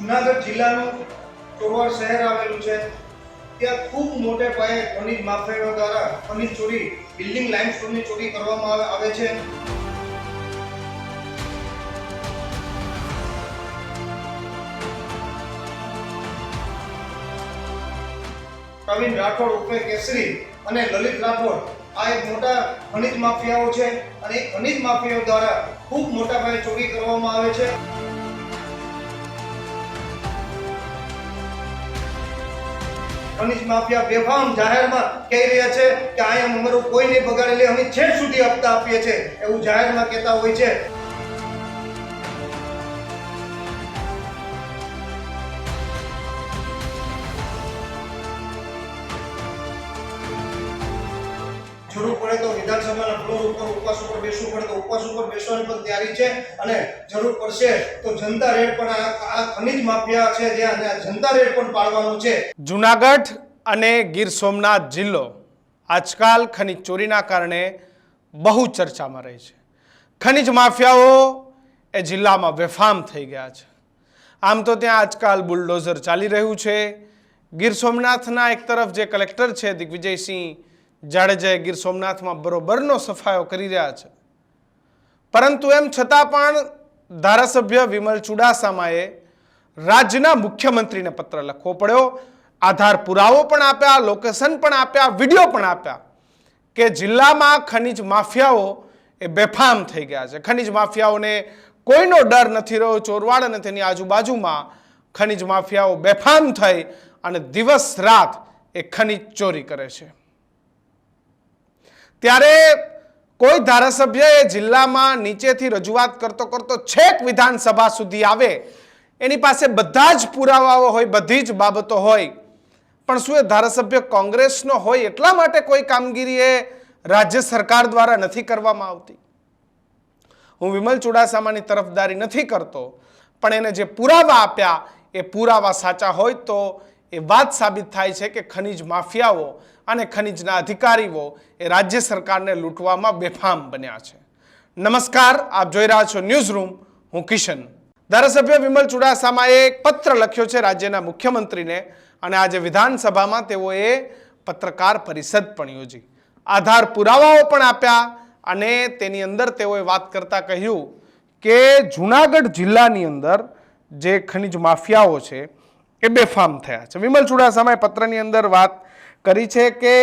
જૂનાગઢ જિલ્લાનું ચોરવાડ શહેર આવેલું છે. ત્યાં ખૂબ મોટે પાયે ખનિજ માફિયાઓ દ્વારા ખનિજ ચોરી, બિલ્ડિંગ લાઇમસ્ટોનની ચોરી કરવામાં આવે છે. પ્રવીણ રાઠોડ ઉર્ફે કેસરી અને લલિત રાઠોડ આ એક મોટા ખનિજ માફિયાઓ છે અને એ ખનિજ માફિયાઓ દ્વારા ખૂબ મોટા પાયે ચોરી કરવામાં આવે છે. ખનિજ માફિયા બેફામ જાહેરમાં કહી રહ્યા છે કે અહીંયા અમારું કોઈ નહીં બગાડે, એટલે અમે છેક સુધી હપ્તા આપીએ છીએ એવું જાહેરમાં કહેતા હોય છે. જરૂર પડે તો વિધાનસભાના ફ્લોર ઉપર ઉપવાસ ઉપર બેસવું પડે તો ઉપવાસ ઉપર બેસવાની પણ તૈયારી છે અને જરૂર પડશે તો જનતા રેડ પણ આ ખનિજ માફિયા છે જ્યાં જનતા રેડ પણ પાડવાનું છે. જૂનાગઢ અને ગીર સોમનાથ જિલ્લો આજકાલ ખનિજ ચોરીના કારણે બહુ ચર્ચામાં રહે છે. ખનિજ માફિયાઓ એ જિલ્લામાં બેફામ થઈ ગયા છે. આમ તો ત્યાં આજકાલ બુલડોઝર ચાલી રહ્યું છે. ગીર સોમનાથના એક તરફ જે કલેક્ટર છે દિગ્વિજયસિંહ જાડેજા ગીર સોમનાથમાં બરોબરનો સફાયો કરી રહ્યા છે, પરંતુ એમ છતાં પણ ધારાસભ્ય વિમલ ચુડાસમાએ રાજ્યના મુખ્યમંત્રીને પત્ર લખવો પડ્યો. આધાર પુરાવો પણ આપ્યા, લોકેશન પણ આપ્યા, વિડીયો પણ આપ્યા કે જિલ્લામાં ખનિજ માફિયાઓ એ બેફામ થઈ ગયા છે. ખનિજ માફિયાઓને કોઈનો ડર નથી રહ્યો. ચોરવાડ અને તેની આજુબાજુમાં ખનિજ માફિયાઓ બેફામ થઈ અને દિવસ રાત એ ખનિજ ચોરી કરે છે. ત્યારે કોઈ ધારાસભ્ય એ જિલ્લામાં નીચેથી રજૂઆત કરતો કરતો છેક વિધાનસભા સુધી આવે, એની પાસે બધા જ પુરાવાઓ હોય, બધી જ બાબતો હોય, પણ શું એ ધારાસભ્ય કોંગ્રેસનો હોય એટલા માટે કોઈ કામગીરી એ રાજ્ય સરકાર દ્વારા નથી કરવામાં આવતી? હું વિમલ ચુડાસમાની તરફદારી નથી કરતો, પણ એને જે પુરાવા આપ્યા એ પુરાવા સાચા હોય તો એ વાત સાબિત થાય છે કે ખનિજ માફિયાઓ અને ખનિજના અધિકારીઓ એ રાજ્ય સરકારને લૂંટવામાં બેફામ બન્યા છે. નમસ્કાર, આપ જોઈ રહ્યા છો ન્યૂઝ રૂમ. હું કિશન. ધારાસભ્ય વિમલ ચુડાસમાએ એક પત્ર લખ્યો છે રાજ્યના મુખ્યમંત્રીને અને આજે વિધાનસભામાં તેઓએ પત્રકાર પરિષદ પણ યોજી. આધાર પુરાવાઓ પણ આપ્યા અને તેની અંદર તેઓએ વાત કરતા કહ્યું કે જૂનાગઢ જિલ્લાની અંદર જે ખનિજ માફિયાઓ છે એ બેફામ થયા છે. વિમલ ચુડાસમાએ પત્રની અંદર વાત કરી છે કે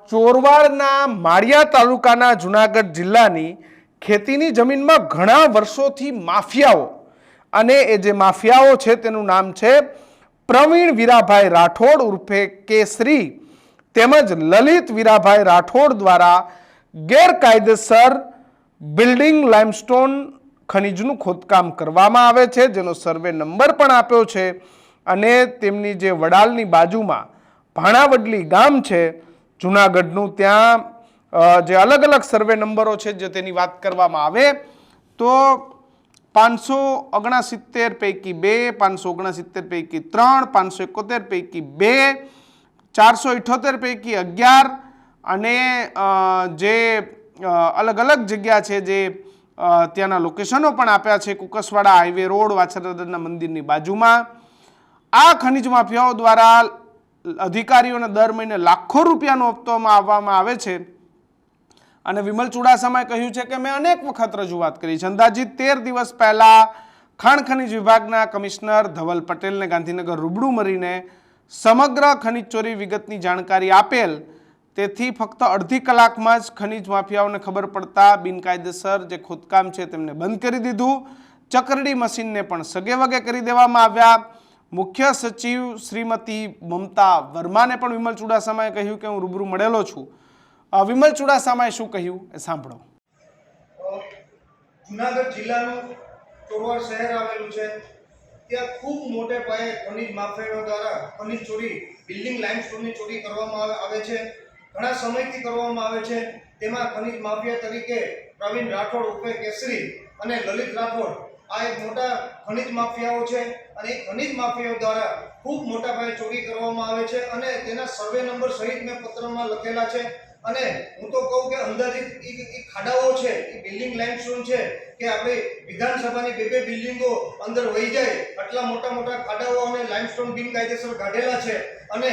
ચોરવાડના માળિયા તાલુકાના જૂનાગઢ જિલ્લાની ખેતીની જમીનમાં ઘણા વર્ષોથી માફિયાઓ, અને એ જે માફિયાઓ છે તેનું નામ છે પ્રવીણ વીરાભાઈ રાઠોડ ઉર્ફે કેસરી તેમજ લલિત વીરાભાઈ રાઠોડ દ્વારા ગેરકાયદેસર બિલ્ડિંગ લાઇમસ્ટોન ખનિજનું ખોદકામ કરવામાં આવે છે, જેનો સર્વે નંબર પણ આપ્યો છે. અને તેમની જે વડાલની બાજુમાં ભાણાવડલી ગામ છે જૂનાગઢનું, ત્યાં જે અલગ અલગ સર્વે નંબરો છે જો તેની વાત કરવામાં આવે તો 569 પૈકી 2, 569 પૈકી 3, 571 પૈકી 2, 478 પૈકી 11 અને જે અલગ અલગ જગ્યા છે જે ત્યાંના લોકેશનો પણ આપ્યા છે. કુકસવાડા હાઈવે રોડ, વાછરદાદાના મંદિરની બાજુમાં આ ખનિજ માફિયાઓ દ્વારા અધિકારીઓને દર મહિને લાખો રૂપિયાનો હપ્તો આપવામાં આવે છે. અને વિમલ ચુડાસમાએ કહ્યું છે કે મેં અનેક વખત રજૂઆત કરી છે. અંદાજિત 13 દિવસ પહેલા ખાણ ખનિજ વિભાગના કમિશનર ધવલ પટેલને ગાંધીનગર રૂબરૂ મળીને સમગ્ર ખનિજ ચોરી વિગતની જાણકારી આપેલ. તેથી ફક્ત અડધી કલાકમાં જ ખનિજ માફિયાઓને ખબર પડતા બિનકાયદેસર જે ખોદકામ છે તેમને બંધ કરી દીધું. ચકરડી મશીનને પણ સગે વગે કરી દેવામાં આવ્યા. મુખ્ય સચિવ શ્રીમતી મમતા વર્માને પણ વિમલ ચુડાસમાએ કહ્યું કે હું રૂબરૂ મળેલો છું. વિમલ ચુડાસમાએ શું કહ્યું એ સાંભળો. જૂનાગઢ જિલ્લાનું ચોરવાડ શહેર આવેલું છે. ત્યાં ખૂબ મોટે પાયે ખનિજ માફિયાઓ દ્વારા ખનિજ ચોરી, બિલ્ડિંગ લાઇમસ્ટોનની ચોરી કરવામાં આવે છે. ઘણા સમયથી કરવામાં આવે છે. તેમાં ખનિજ માફિયા તરીકે પ્રવીણ રાઠોડ ઉર્ફે કેસરી અને લલિત રાઠોડ આ એક મોટા ખનિજ માફિયાઓ છે અને એ ખનિજ માફિયાઓ દ્વારા ખૂબ મોટા પાયે ચોરી કરવામાં આવે છે અને તેના સર્વે નંબર સહિત મેં પત્રમાં લખેલા છે. અને હું તો કહું કે અંદાજિત એ ખાડાઓ છે, એ બિલ્ડિંગ લાઇમસ્ટોન છે કે આપણે વિધાનસભાની બે બિલ્ડિંગો અંદર વહી જાય આટલા મોટા મોટા ખાડાઓ અને લાઇમસ્ટોન બિનકાયદેસર કાઢેલા છે અને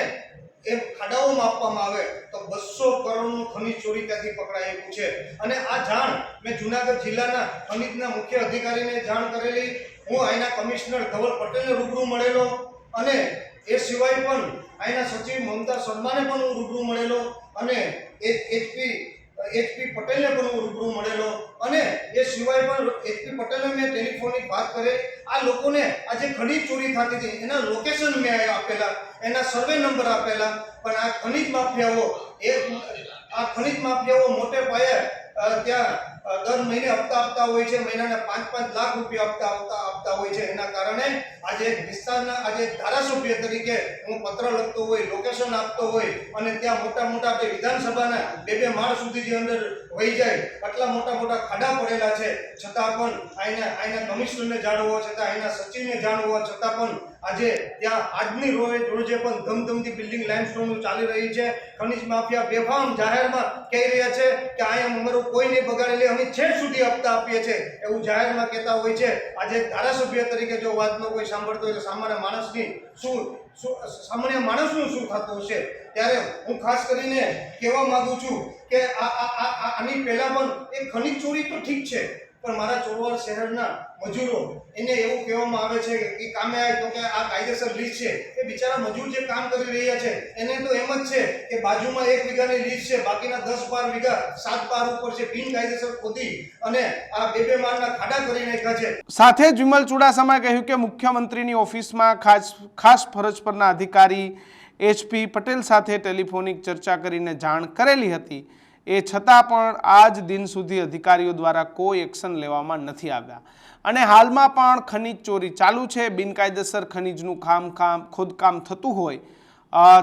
એ ખાડાઓ માપવામાં આવે તો 200 કરોડનું ખનીજ ચોરી ત્યાંથી પકડાયેલું છે. અને આ જાણ મેં જુનાગઢ જિલ્લાના ખનીજના મુખ્ય અધિકારીને જાણ કરેલી. હું અહીંના કમિશનર ધવલ પટેલને રૂબરૂ મળેલો અને એ સિવાય પણ અહીંના સચિવ મમતા શર્માને પણ હું રૂબરૂ મળેલો અને એચપી પટેલને પણ હું રૂબરૂ મળેલો અને એ સિવાય પણ એચપી પટેલને મેં ટેલિફોનિક વાત કરે. આ લોકોને આ જે ખનીજ ચોરી થતી હતી એના લોકેશન મેં આપેલા, એના સર્વે નંબર આપેલા, પણ આ ખનીજ માફિયાઓ મોટે પાયે ત્યાં દર મહિને હપ્તા આપતા હોય છે, મહિનાના 5-5 લાખ રૂપિયા આપતા હોય છે. એના કારણે આજે વિસ્તારના આજે ધારાસભ્ય તરીકે હું પત્ર લખતો હોય, લોકેશન આપતો હોય અને ત્યાં મોટા મોટા આપણે વિધાનસભાના બે માળ સુધી જે અંદર વહી જાય આટલા મોટા ખાડા પડેલા છે, છતાં પણ અહીંના કમિશનરને જાણ હોવા છતાં, અહીંના સચિવને જાણ હોવા છતાં પણ આજે ત્યાં આજની રોજે પણ ધમધમતી બિલ્ડિંગ લાઇમસ્ટોન ચાલી રહી છે. ખનીજ માફિયા બેફામ જાહેરમાં કહી રહ્યા છે કે અહીંયા અમારું કોઈ નહીં બગાડેલી, અમે છેક સુધી હપ્તા આપીએ છીએ એવું જાહેરમાં કહેતા હોય છે. આજે ધારાસભ્ય તરીકે જો વાતનો કોઈ સાંભળતો હોય તો સામાન્ય માણસનું શું થતું હશે? ત્યારે હું ખાસ કરીને કહેવા માંગુ છું કે આની પહેલા પણ એ ખનીજ ચોરી તો ઠીક છે, પણ મારા ચોરવાડ શહેરના મજૂરો એને એવું કહેવામાં આવે છે કે કામે આવે તો કે આ કાયદેસર લીઝ છે. એ બિચારા મજૂર જે કામ કરી રહ્યા છે એને તો એમ જ છે કે બાજુમાં 1 વીઘાની લીઝ છે, બાકીના 10-12 વીઘા 7 પાર ઉપર છે, બિનકાયદેસર ખોદી અને આ બે માળના ખાડા કરી નાખ્યા છે. સાથે જ વિમલ ચુડાસમાએ કહ્યું કે મુખ્યમંત્રીની ઓફિસમાં ખાસ ફરજ પરના અધિકારી એચપી પટેલ સાથે ટેલિફોનિક ચર્ચા કરીને જાણ કરેલી હતી, એ છતાં પણ આજ દિન સુધી અધિકારીઓ દ્વારા કોઈ એક્શન લેવામાં નથી આવ્યા અને હાલમાં પણ ખનીજ ચોરી ચાલુ છે. બિનકાયદેસર ખનીજનું ખોદકામ થતું હોય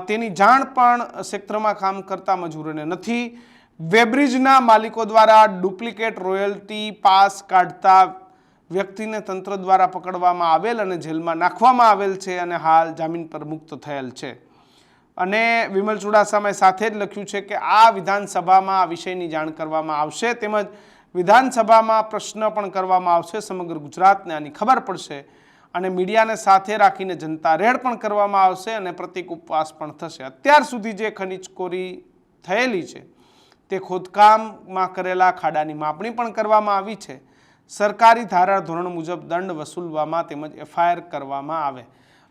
તેની જાણ પણ સેક્ટરમાં કામ કરતા મજૂરોને નથી. વેબ્રિજના માલિકો દ્વારા ડુપ્લિકેટ રોયલ્ટી પાસ કાઢતા વ્યક્તિને તંત્ર દ્વારા પકડવામાં આવેલ અને જેલમાં નાખવામાં આવેલ છે અને હાલ જામીન પર મુક્ત થયેલ છે. અને વિમલ ચુડાસમાએ સાથે જ લખ્યું છે કે આ વિધાનસભામાં આ વિષયની જાણ કરવામાં આવશે, તેમજ વિધાનસભામાં પ્રશ્ન પણ કરવામાં આવશે. સમગ્ર ગુજરાતને આની ખબર પડશે અને મીડિયાને સાથે રાખીને જનતા રેડ પણ કરવામાં આવશે અને પ્રતિક ઉપવાસ પણ થશે. અત્યાર સુધી જે ખનીજખોરી થયેલી છે તે ખોદકામમાં કરેલા ખાડાની માપણી પણ કરવામાં આવી છે. સરકારી ધારાધોરણ મુજબ દંડ વસૂલવામાં તેમજ એફઆઈઆર કરવામાં આવે.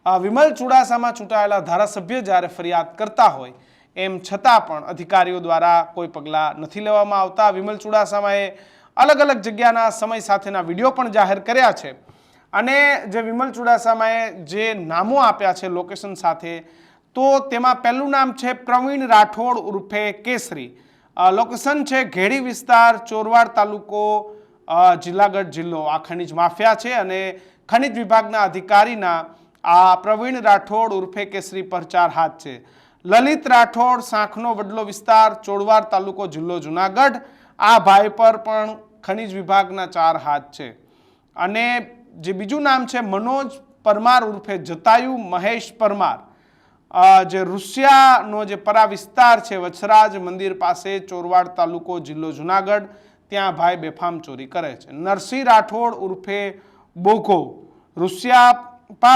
વિમલ ચુડાસમા ચૂંટાયેલા ધારાસભ્ય જ્યારે ફરિયાદ કરતા હોય એમ છતાં પણ અધિકારીઓ દ્વારા કોઈ પગલાં નથી લેવામાં આવતા. વિમલ ચુડાસમાએ અલગ અલગ જગ્યાના સમય સાથેના વિડીયો પણ જાહેર કર્યા છે અને જે વિમલ ચુડાસમાએ જે નામો આપ્યા છે લોકેશન સાથે, તો તેમાં પહેલું નામ છે પ્રવીણ રાઠોડ ઉર્ફે કેસરી. લોકેશન છે ઘેડી વિસ્તાર, ચોરવાડ તાલુકો, જુનાગઢ જિલ્લો. આ ખનીજ માફિયા છે અને ખનીજ વિભાગના અધિકારીના આ પ્રવીણ રાઠોડ ઉર્ફે કેસરી પર 4 હાથ છે. લલિત રાઠોડ, સાંખનો વડલો વિસ્તાર, ચોરવાડ તાલુકો, જિલ્લો જુનાગઢ. આ ભાઈ પર પણ ખનીજ વિભાગના 4 હાથ છે. અને જે બીજું નામ છે મનોજ પરમાર ઉર્ફે જતાયુ મહેશ પરમાર, જે રૂસિયાનો જે પરા વિસ્તાર છે વછરાજ મંદિર પાસે, ચોરવાડ તાલુકો, જિલ્લો જુનાગઢ, ત્યાં ભાઈ બેફામ ચોરી કરે છે. નરસિંહ રાઠોડ ઉર્ફે બોઘો, રૂસિયા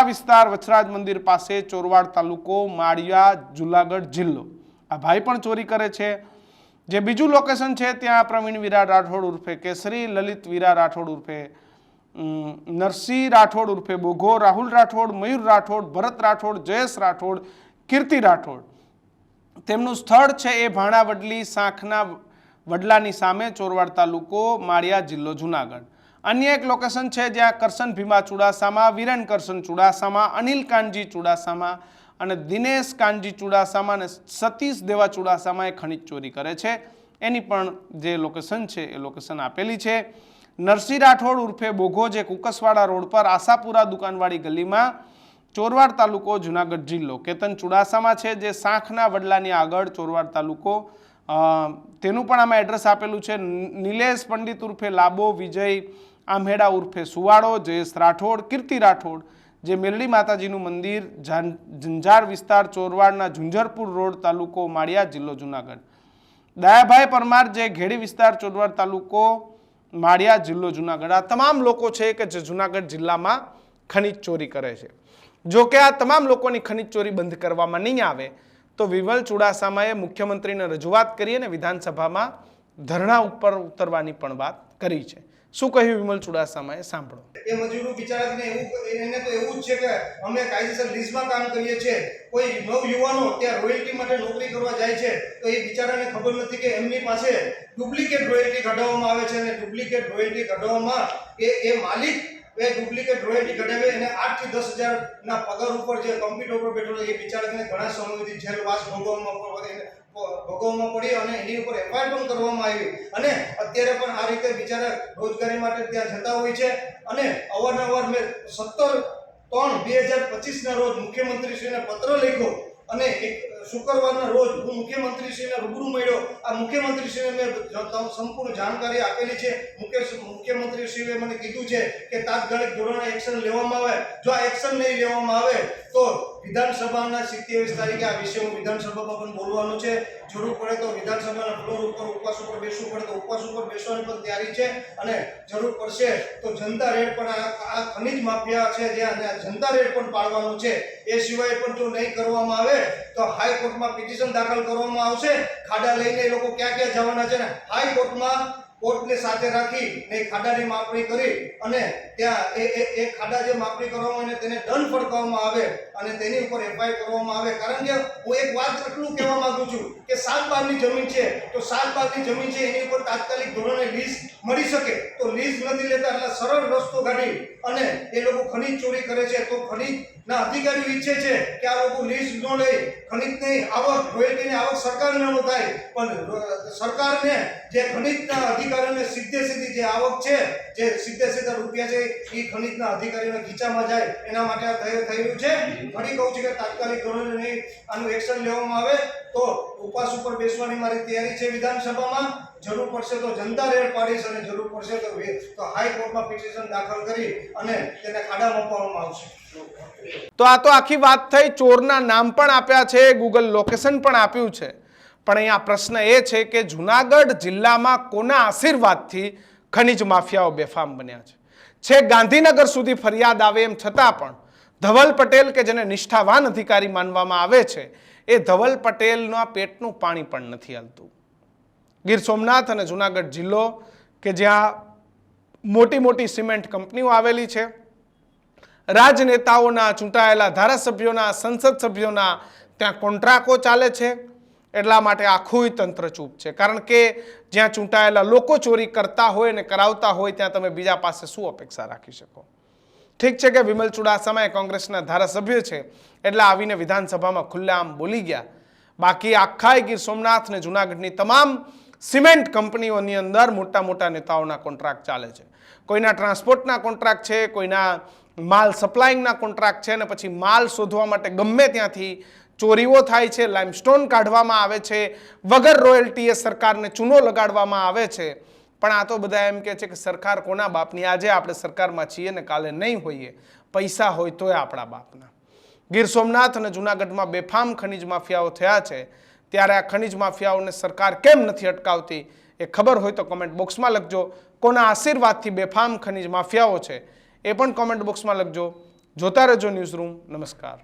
વિસ્તાર, વછરાજ મંદિર પાસે, ચોરવાડ તાલુકો, માળિયા, જુનાગઢ જિલ્લો. આ ભાઈ પણ ચોરી કરે છે. જે બીજું લોકેશન છે ત્યાં પ્રવીણ વીરા રાઠોડ ઉર્ફે કેસરી, લલિત વીરા રાઠોડ ઉર્ફે નરસિંહ રાઠોડ ઉર્ફે બોઘો, રાહુલ રાઠોડ, મયુર રાઠોડ, ભરત રાઠોડ, જયેશ રાઠોડ, કીર્તિ રાઠોડ. તેમનું સ્થળ છે એ ભાણાવડલી, સાંખના વડલાની સામે, ચોરવાડ તાલુકો, માળિયા, જિલ્લો જુનાગઢ. અન્ય એક લોકેશન છે જ્યાં કરશન ભીમા ચુડાસમા, વિરેન કરશન ચુડાસમા, અનિલ કાનજી ચુડાસમા અને દિનેશ કાનજી ચુડાસમા અને સતીશ દેવા ચુડાસમા એ ખનીજ ચોરી કરે છે. એની પણ જે લોકેશન છે એ લોકેશન આપેલી છે. નરસિંહ રાઠોડ ઉર્ફે બોઘો, જે કુકસવાડા રોડ પર આશાપુરા દુકાનવાળી ગલીમાં, ચોરવાડ તાલુકો, જુનાગઢ જિલ્લો. કેતન ચુડાસમા છે જે સાંખના વડલાની આગળ, ચોરવાડ તાલુકો, તેનું પણ આમાં એડ્રેસ આપેલું છે. નિલેશ પંડિત ઉર્ફે લાબો, વિજય આમહેડા ઉર્ફે સુવાડો, જયેશ રાઠોડ, કીર્તિ રાઠોડ, જે મેલડી માતાજીનું મંદિર, જંજાર વિસ્તાર, ચોરવાડના ઝુંઝરપુર રોડ, તાલુકો માળિયા, જિલ્લો જુનાગઢ. દયાભાઈ પરમાર, જે ઘેડી વિસ્તાર, ચોરવાડ તાલુકો, માળિયા, જિલ્લો જુનાગઢ, આ તમામ લોકો છે કે જે જુનાગઢ જિલ્લામાં ખનીજ ચોરી કરે છે. જો કે આ તમામ લોકોની ખનીજ ચોરી બંધ કરવામાં નહીં આવે તો વિમલ ચુડાસમાએ મુખ્યમંત્રીને રજૂઆત કરી અને વિધાનસભામાં ધરણા ઉપર ઉતરવાની પણ વાત કરી છે. શું કહ્યું વિમલ ચુડાસમાએ, સાંભળો. એ મજૂરો બિચારાને એને તો એવું જ છે કે અમે કાયદેસર લીઝમાં કામ કરીએ છીએ. કોઈ નવ યુવાનો ત્યાં રોયલ્ટી માટે નોકરી કરવા જાય છે તો એ બિચારાને ખબર નથી કે એમની પાસે ડુપ્લિકેટ રોયલ્ટી કઢાવવામાં આવે છે અને ડુપ્લિકેટ રોયલ્ટી કઢાવવામાં એ માલિક એ ડુપ્લિકેટ રોયલ્ટી કઢાવે એને 8 થી 10,000 ના પગાર ઉપર જે કમ્પ્યુટર ઉપર બેઠો એ બિચારાને ઘણા સમયથી જેલવાસ ભોગવવામાં પડી અને એની ઉપર એફઆઈઆર પણ કરવામાં આવી અને અત્યારે પણ આ રીતે બિચારા રોજગારી માટે ત્યાં જતા હોય છે. અને અવારનવાર મેં 17/3/2025 ના રોજ મુખ્યમંત્રીશ્રીને પત્ર લખ્યો અને એક શુક્રવારના રોજ હું મુખ્યમંત્રીશ્રીને રૂબરૂ મળ્યો. આ મુખ્યમંત્રીશ્રીને મેં સંપૂર્ણ જાણકારી આપેલી છે. મુખ્યમંત્રીશ્રીએ મને કીધું છે કે તાત્કાલિક ધોરણે એક્શન લેવામાં આવે. જો આ એક્શન નહીં લેવામાં આવે તો વિધાનસભાના 27 તારીખે આ વિષયમાં વિધાનસભામાં પણ બોલવાનું છે. જરૂર પડે તો વિધાનસભાના ફ્લોર ઉપર ઉપવાસ ઉપર બેસવું પડે તો ઉપવાસ ઉપર બેસવાની પણ તૈયારી છે અને જરૂર પડશે તો જનતા રેડ પણ આ ખનીજ માફિયા છે જ્યાં જનતા રેડ પણ પાડવાનું છે. એ સિવાય પણ જો નહીં કરવામાં આવે તો હાઈકોર્ટમાં પિટિશન દાખલ કરવામાં આવશે. ખાડા લઈને એ લોકો ક્યાં ક્યાં જવાના છે ને હાઈકોર્ટમાં કોર્ટને સાથે રાખી ને ખાડાની માપણી કરી અને ત્યાં એ ખાડા જે માપણી કરવામાં આવે તેને દંડ ફટકાવવામાં આવે અને તેની ઉપર એફઆઈઆર કરવામાં આવે. કારણ કે હું એક વાત એટલું કહેવા માંગુ છું કે 7 બારની જમીન છે તો 7 બારની જમીન છે એની ઉપર તાત્કાલિક ધોરણે લીઝ મળી શકે તો લીઝ નથી લેતા એટલે સરળ રસ્તો કાઢી અને એ લોકો ખનીજ ચોરી કરે છે. તો ખનીજના અધિકારીઓ ઈચ્છે છે કે આ લોકો લીઝ ન લે, ખનીજની આવક રોયલ્ટીની આવક સરકારને ન થાય પણ સરકારને જે ખનીજના અધિકારીઓને સીધી જે આવક છે જે સીધા રૂપિયા છે એ ખનીજના અધિકારીઓના ખીચામાં જાય એના માટે આ થયું છે. ફરી કહું છું કે તાત્કાલિક ધોરણે નહીં આનું એક્શન લેવામાં આવે તો ઉપવાસ ઉપર બેસવાની મારી તૈયારી છે. વિધાનસભામાં જરૂર પડશે તો જનતા રેડ પાડીશ અને જરૂર પડશે તો હાઈકોર્ટમાં પિટિશન દાખલ કરી અને તેને ખાડામાં મૂકવામાં આવશે. તો આ તો આખી વાત થઈ. ચોરના નામ પણ આપ્યા છે, ગૂગલ લોકેશન પણ આપ્યું છે. પણ અહીંયા પ્રશ્ન એ છે કે જુનાગઢ જિલ્લામાં કોના આશીર્વાદથી ખનીજ માફિયાઓ બેફામ બન્યા છે ગાંધીનગર સુધી ફરિયાદ આવે એમ છતાં પણ ધવલ પટેલ કે જેને નિષ્ઠાવાન અધિકારી માનવામાં આવે છે એ ધવલ પટેલના પેટનું પાણી પણ નથી હાલતું. ગીર સોમનાથ અને જુનાગઢ જિલ્લો કે જ્યાં મોટી મોટી સિમેન્ટ કંપનીઓ આવેલી છે, રાજનેતાઓના, ચૂંટાયેલા ધારાસભ્યોના, સંસદ સભ્યોના ત્યાં કોન્ટ્રાક્ટો ચાલે છે. એટલા માટે આખું તંત્ર ચૂપ છે. કારણ કે જ્યાં ચૂંટાયેલા લોકો ચોરી કરતા હોય અને કરાવતા હોય ત્યાં તમે બીજા પાસે શું અપેક્ષા રાખી શકો? ઠીક છે કે વિમલ ચુડાસમા એ કોંગ્રેસના ધારાસભ્ય છે એટલે આવીને વિધાનસભામાં ખુલ્લેઆમ બોલી ગયા. બાકી આખા ગીર સોમનાથ અને જુનાગઢની તમામ સિમેન્ટ કંપનીઓની અંદર મોટા મોટા નેતાઓના કોન્ટ્રાક્ટ ચાલે છે. કોઈના ટ્રાન્સપોર્ટના કોન્ટ્રાક્ટ છે, કોઈના માલ સપ્લાયિંગના કોન્ટ્રાક્ટ છે અને પછી માલ શોધવા માટે ગમે ત્યાંથી ચોરીઓ થાય છે, લાઇમસ્ટોન કાઢવામાં આવે છે, વગર રોયલ્ટીએ સરકારને ચૂનો લગાડવામાં આવે છે. પણ આ તો બધા એમ કહે છે કે સરકાર કોના બાપની? આજે આપણે સરકારમાં છીએ ને કાલે નહીં હોઈએ. પૈસા હોય તોય આપણા બાપના. ગીર સોમનાથ અને જુનાગઢમાં બેફામ ખનીજ માફિયાઓ થયા છે ત્યારે આ ખનીજ માફિયાઓને સરકાર કેમ નથી અટકાવતી એ ખબર હોય તો કોમેન્ટ બોક્સમાં લખજો. કોના આશીર્વાદથી બેફામ ખનીજ માફિયાઓ છે એ પણ કોમેન્ટ બોક્સમાં લખજો. જોતા રહેજો ન્યૂઝરૂમ. નમસ્કાર.